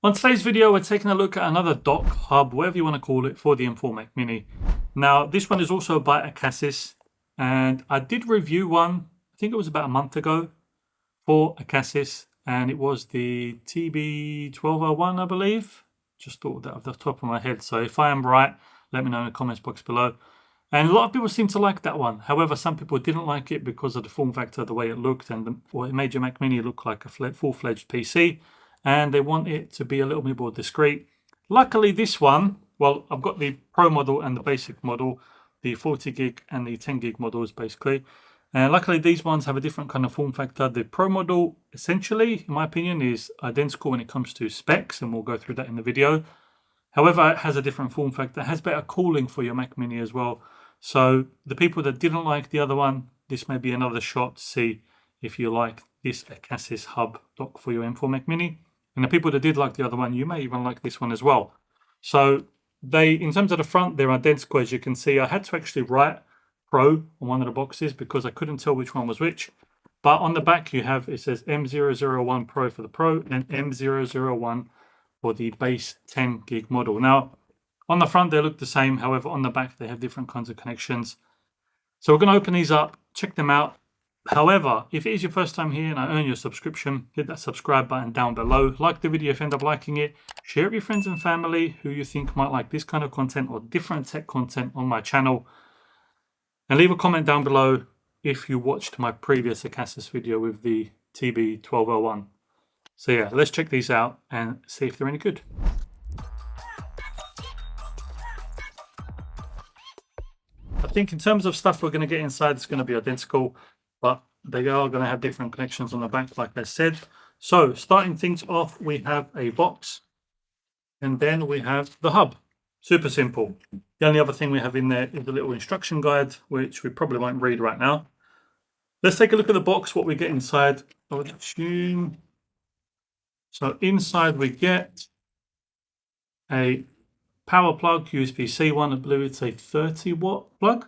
On today's video, we're taking a look at another dock, hub, whatever you want to call it, for the M.2 Mac Mini. Now, this one is also by ACASIS, and I did review one, I think it was about a month ago, for ACASIS, and it was the TB1201, I believe. Just thought that off the top of my head. So if I am right, let me know in the comments box below. And a lot of people seem to like that one. However, some people didn't like it because of the form factor, the way it looked, and it made your Mac Mini look like a full-fledged PC. And they want it to be a little bit more discreet. Luckily, this one, well, I've got the Pro model and the basic model, the 40 gig and the 10 gig models, basically. And luckily, these ones have a different kind of form factor. The Pro model, essentially, in my opinion, is identical when it comes to specs, and we'll go through that in the video. However, it has a different form factor. It has better cooling for your Mac Mini as well. So the people that didn't like the other one, this may be another shot to see if you like this ACASIS hub dock for your M.2 Mac Mini. And the people that did like the other one, you may even like this one as well. So they, in terms of the front, they're identical. As you can see, I had to actually write Pro on one of the boxes because I couldn't tell which one was which. But on the back you have, it says M001 Pro for the Pro and M001 for the base 10 gig model. Now, on the front they look the same. However, on the back they have different kinds of connections. So we're going to open these up, check them out. However, if it is your first time here and I earn your subscription, hit that subscribe button down below. Like the video if you end up liking it. Share it with your friends and family who you think might like this kind of content or different tech content on my channel. And leave a comment down below if you watched my previous ACASIS video with the TB1201. So yeah, let's check these out and see if they're any good. I think in terms of stuff we're going to get inside, it's going to be identical, but they are going to have different connections on the back, like I said. So starting things off, we have a box, and then we have the hub. Super simple. The only other thing we have in there is a little instruction guide, which we probably won't read right now. Let's take a look at the box, what we get inside. I would assume. So inside we get a power plug, USB-C one. I believe it's a 30-watt plug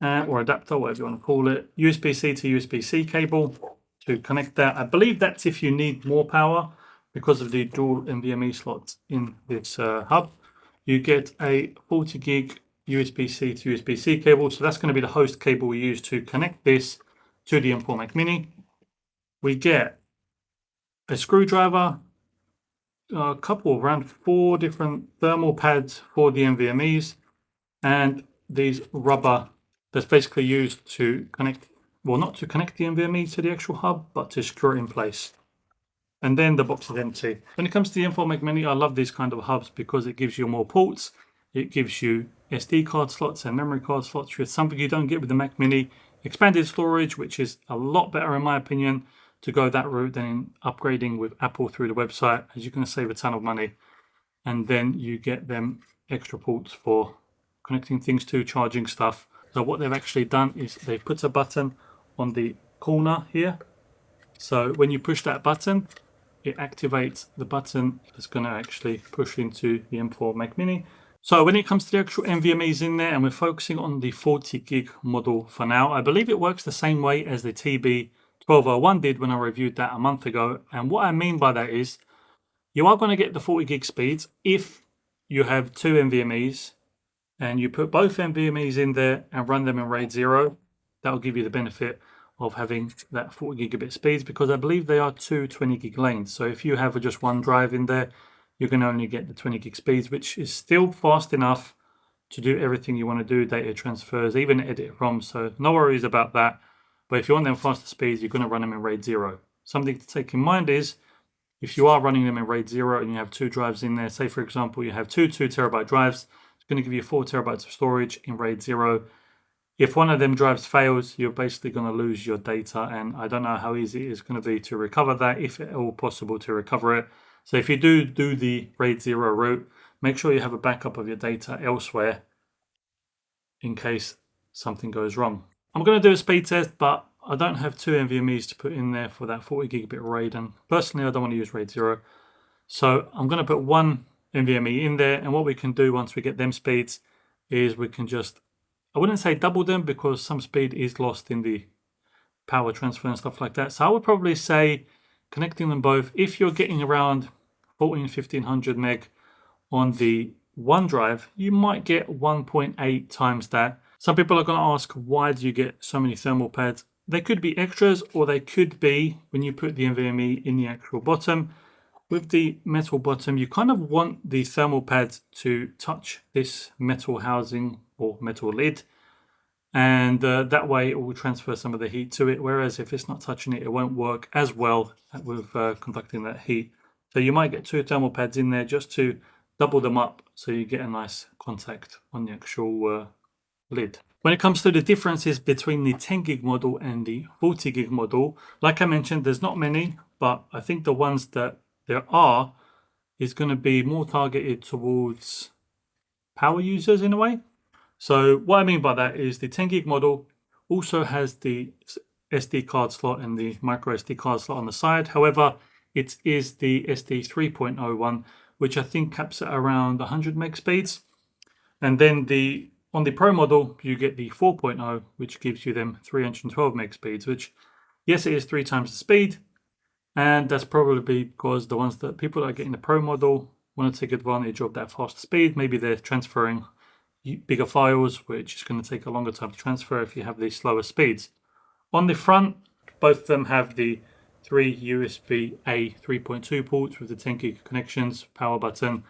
or adapter, whatever you want to call it. USB-C to USB-C cable to connect that. I believe that's if you need more power because of the dual NVMe slots in this hub. You get a 40 gig USB-C to USB-C cable. So that's going to be the host cable we use to connect this to the M.2 Mac Mini. We get a screwdriver, a couple, around 4 different thermal pads for the NVMe's, and these rubber that's basically used to connect, well, not to connect the NVMe to the actual hub, but to secure it in place. And then the box is empty. When it comes to the M.2 Mac Mini, I love these kind of hubs because it gives you more ports. It gives you SD card slots and memory card slots, which is something you don't get with the Mac Mini. Expanded storage, which is a lot better in my opinion to go that route than upgrading with Apple through the website, as you're going to save a ton of money. And then you get them extra ports for connecting things to, charging stuff. So what they've actually done is they've put a button on the corner here. So when you push that button, it activates the button that's going to actually push into the M.2 Mac Mini. So when it comes to the actual NVMe's in there, and we're focusing on the 40 gig model for now, I believe it works the same way as the TB1201 did when I reviewed that a month ago. And what I mean by that is you are going to get the 40 gig speeds if you have 2 NVMe's and you put both NVMe's in there and run them in RAID 0. That will give you the benefit of having that 40 gigabit speeds, because I believe they are 2 20 gig lanes. So if you have just one drive in there, you can only get the 20 gig speeds, which is still fast enough to do everything you want to do, data transfers, even edit ROM. So no worries about that. But if you want them faster speeds, you're going to run them in RAID 0. Something to take in mind is if you are running them in RAID 0 and you have 2 drives in there, say for example you have 2 2TB drives, it's going to give you 4 terabytes of storage in RAID 0. If one of them drives fails, you're basically going to lose your data, and I don't know how easy it's going to be to recover that, if at all possible to recover it. So if you do the RAID 0 route, make sure you have a backup of your data elsewhere in case something goes wrong. I'm going to do a speed test, but I don't have 2 NVMe's to put in there for that 40 gigabit RAID, and personally I don't want to use RAID 0. So I'm going to put 1 NVMe in there, and what we can do once we get them speeds is we can just, I wouldn't say double them because some speed is lost in the power transfer and stuff like that. So I would probably say connecting them both, if you're getting around 1500 meg on the OneDrive, you might get 1.8 times that. Some people are going to ask, why do you get so many thermal pads? They could be extras, or they could be when you put the NVMe in the actual bottom. With the metal bottom, you kind of want the thermal pads to touch this metal housing or metal lid, and that way it will transfer some of the heat to it, whereas if it's not touching it, it won't work as well with conducting that heat. So you might get 2 thermal pads in there just to double them up so you get a nice contact on the actual lid. When it comes to the differences between the 10 gig model and the 40 gig model, like I mentioned, there's not many, but I think the ones that there are is going to be more targeted towards power users in a way. So what I mean by that is the 10 gig model also has the SD card slot and the micro SD card slot on the side. However, it is the SD 3.0 one, which I think caps at around 100 meg speeds. And then on the Pro model, you get the 4.0, which gives you them 312 meg speeds, which, yes, it is 3 times the speed. And that's probably because the ones that people that are getting the Pro model want to take advantage of that fast speed. Maybe they're transferring bigger files, which is going to take a longer time to transfer if you have these slower speeds. On the front, both of them have the 3 USB-A 3.2 ports with the 10 gig connections, power button.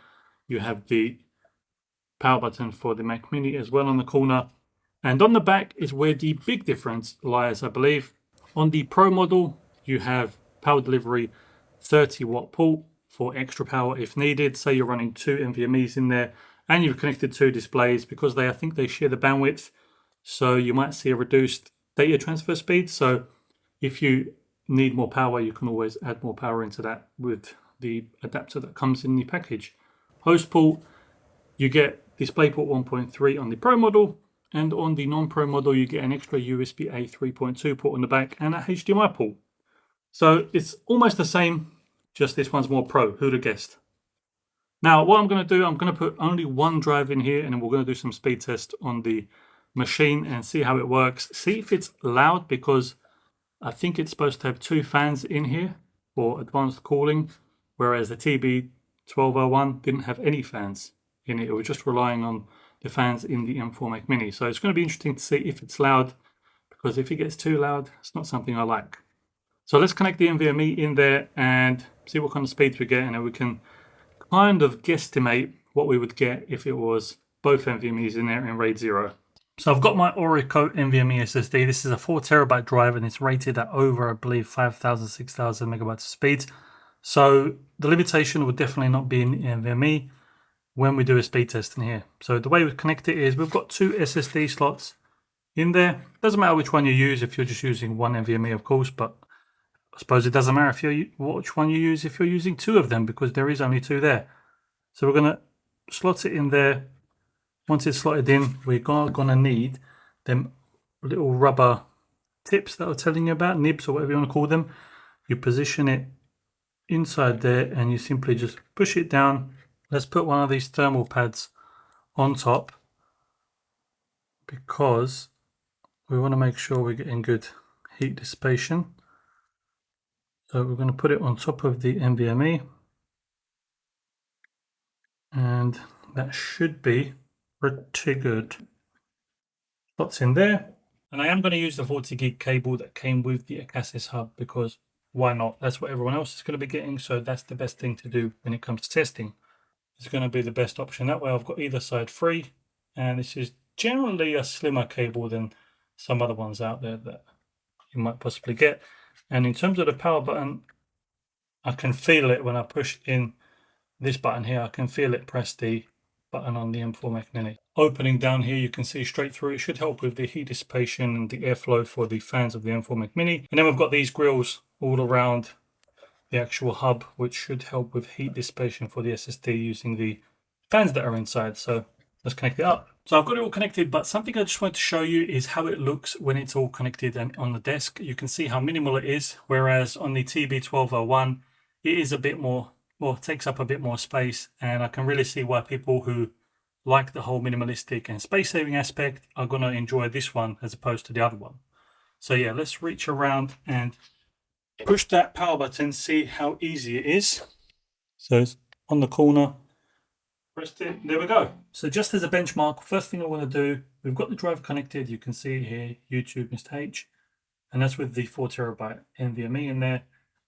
You have the power button for the Mac Mini as well on the corner. And on the back is where the big difference lies, I believe. On the Pro model, you have power delivery 30-watt port for extra power if needed. Say you're running 2 NVMe's in there and you've connected 2 displays, because I think they share the bandwidth. So you might see a reduced data transfer speed. So if you need more power, you can always add more power into that with the adapter that comes in the package. Host port, you get DisplayPort 1.3 on the Pro model, and on the non-Pro model you get an extra USB-A 3.2 port on the back and a HDMI port. So it's almost the same, just this one's more Pro. Who'd have guessed? Now what I'm going to do, I'm going to put only one drive in here, and then we're going to do some speed test on the machine and see how it works. See if it's loud, because I think it's supposed to have 2 fans in here for advanced cooling, whereas the TB1201 didn't have any fans in it. It was just relying on the fans in the M.2 Mac Mini. So it's going to be interesting to see if it's loud, because if it gets too loud, it's not something I like. So let's connect the NVMe in there and see what kind of speeds we get, and then we can kind of guesstimate what we would get if it was both NVMe's in there in RAID 0. So I've got my Dual NVMe SSD. This is a 4 terabyte drive, and it's rated at over, I believe, 5,000, 6,000 megabytes of speed. So the limitation would definitely not be in the NVMe when we do a speed test in here. So the way we connect it is we've got 2 SSD slots in there. Doesn't matter which one you use if you're just using one NVMe, of course, but I suppose it doesn't matter if which one you use if you're using 2 of them, because there is only 2 there. So we're going to slot it in there. Once it's slotted in, we're going to need them little rubber tips that I was telling you about, nibs or whatever you want to call them. You position it inside there and you simply just push it down. Let's put one of these thermal pads on top, because we want to make sure we're getting good heat dissipation. So we're going to put it on top of the NVMe, and that should be pretty good. Slots in there, and I am going to use the 40 gig cable that came with the ACASIS hub, because why not? That's what everyone else is going to be getting, so that's the best thing to do when it comes to testing. It's going to be the best option. That way I've got either side free, and this is generally a slimmer cable than some other ones out there that you might possibly get. And in terms of the power button, I can feel it when I push in this button here. I can feel it press the button on the M.2 Mac Mini. Opening down here, you can see straight through. It should help with the heat dissipation and the airflow for the fans of the M.2 Mac Mini. And then we've got these grills all around the actual hub, which should help with heat dissipation for the SSD using the fans that are inside. So let's connect it up. So I've got it all connected, but something I just want to show you is how it looks when it's all connected and on the desk. You can see how minimal it is, whereas on the TB1201, it is a bit more, well, it takes up a bit more space, and I can really see why people who like the whole minimalistic and space-saving aspect are going to enjoy this one as opposed to the other one. So yeah, let's reach around and push that power button, see how easy it is. So it's on the corner. Pressed it. There we go. So just as a benchmark, first thing I want to do, we've got the drive connected. You can see it here, YouTube Mr. H, and that's with the 4TB NVMe in there.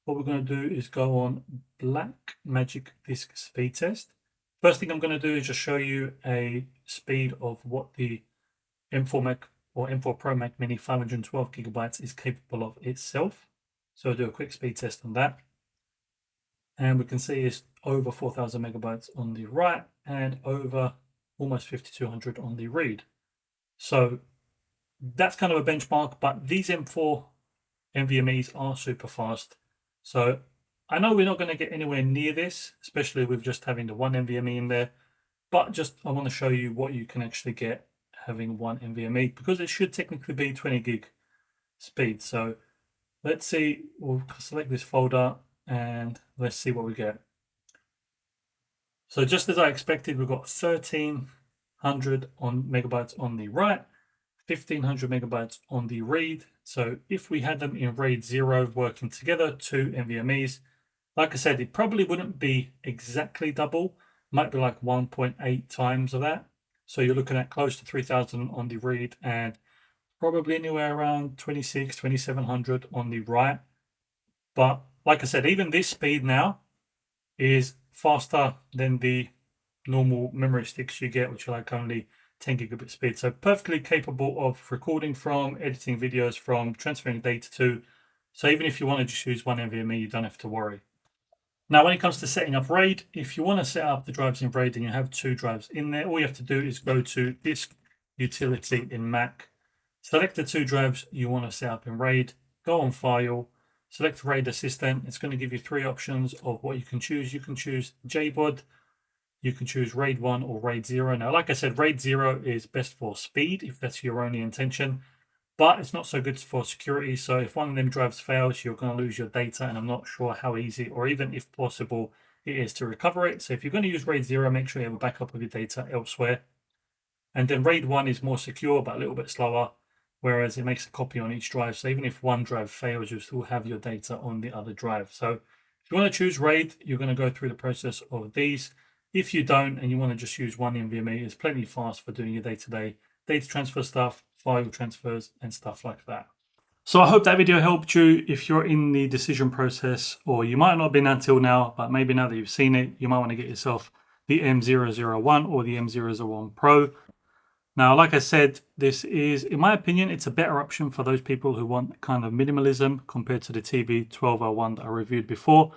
What we're going to do is go on Black Magic Disk speed test. First thing I'm going to do is just show you a speed of what the M4 Mac or M4 Pro Mac Mini 512GB is capable of itself. So I'll do a quick speed test on that. And we can see it's over 4000 megabytes on the write and over almost 5200 on the read. So that's kind of a benchmark, but these M4 NVMEs are super fast. So I know we're not going to get anywhere near this, especially with just having the one NVMe in there, but just I want to show you what you can actually get having one NVMe, because it should technically be 20 gig speed. So let's see, we'll select this folder and let's see what we get. So just as I expected, we've got 1300 megabytes on the write, 1500 megabytes on the read. So if we had them in RAID 0 working together, two NVMEs, like I said, it probably wouldn't be exactly double, might be like 1.8 times of that. So you're looking at close to 3000 on the read and probably anywhere around 2700 on the write. But like I said, even this speed now is faster than the normal memory sticks you get, which are like only 10 gigabit speed. So perfectly capable of recording from, editing videos from, transferring data to. So even if you want to just use one NVMe, you don't have to worry. Now, when it comes to setting up RAID, if you want to set up the drives in RAID and you have two drives in there, all you have to do is go to Disk Utility in Mac, select the two drives you want to set up in RAID, go on File, select RAID Assistant. It's going to give you three options of what you can choose. You can choose JBOD, you can choose RAID 1 or RAID 0. Now, like I said, RAID 0 is best for speed if that's your only intention, but it's not so good for security. So if one of them drives fails, you're going to lose your data, and I'm not sure how easy or even if possible it is to recover it. So if you're going to use RAID 0, make sure you have a backup of your data elsewhere. And then RAID 1 is more secure, but a little bit slower, whereas it makes a copy on each drive. So even if one drive fails, you still have your data on the other drive. So if you want to choose RAID, you're going to go through the process of these. If you don't, and you want to just use one NVMe, it's plenty fast for doing your day-to-day data transfer stuff, file transfers, and stuff like that. So I hope that video helped you if you're in the decision process, or you might not have been until now, but maybe now that you've seen it, you might want to get yourself the M001 or the M001 Pro. Now, like I said, this is, in my opinion, it's a better option for those people who want kind of minimalism compared to the TB1201 that I reviewed before.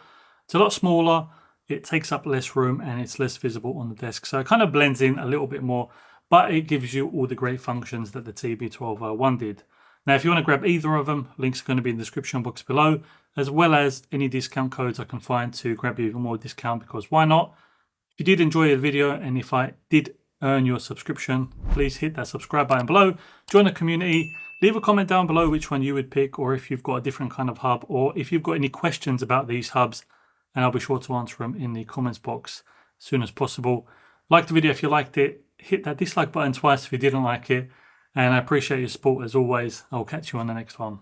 It's a lot smaller, it takes up less room, and it's less visible on the desk. So it kind of blends in a little bit more, but it gives you all the great functions that the TB1201 did. Now, if you want to grab either of them, links are going to be in the description box below, as well as any discount codes I can find to grab you even more discount, because why not? If you did enjoy the video, and if I did earn your subscription, please hit that subscribe button below, join the community, leave a comment down below which one you would pick, or if you've got a different kind of hub, or if you've got any questions about these hubs, and I'll be sure to answer them in the comments box as soon as possible. Like the video if you liked it, hit that dislike button twice if you didn't like it, and I appreciate your support as always. I'll catch you on the next one.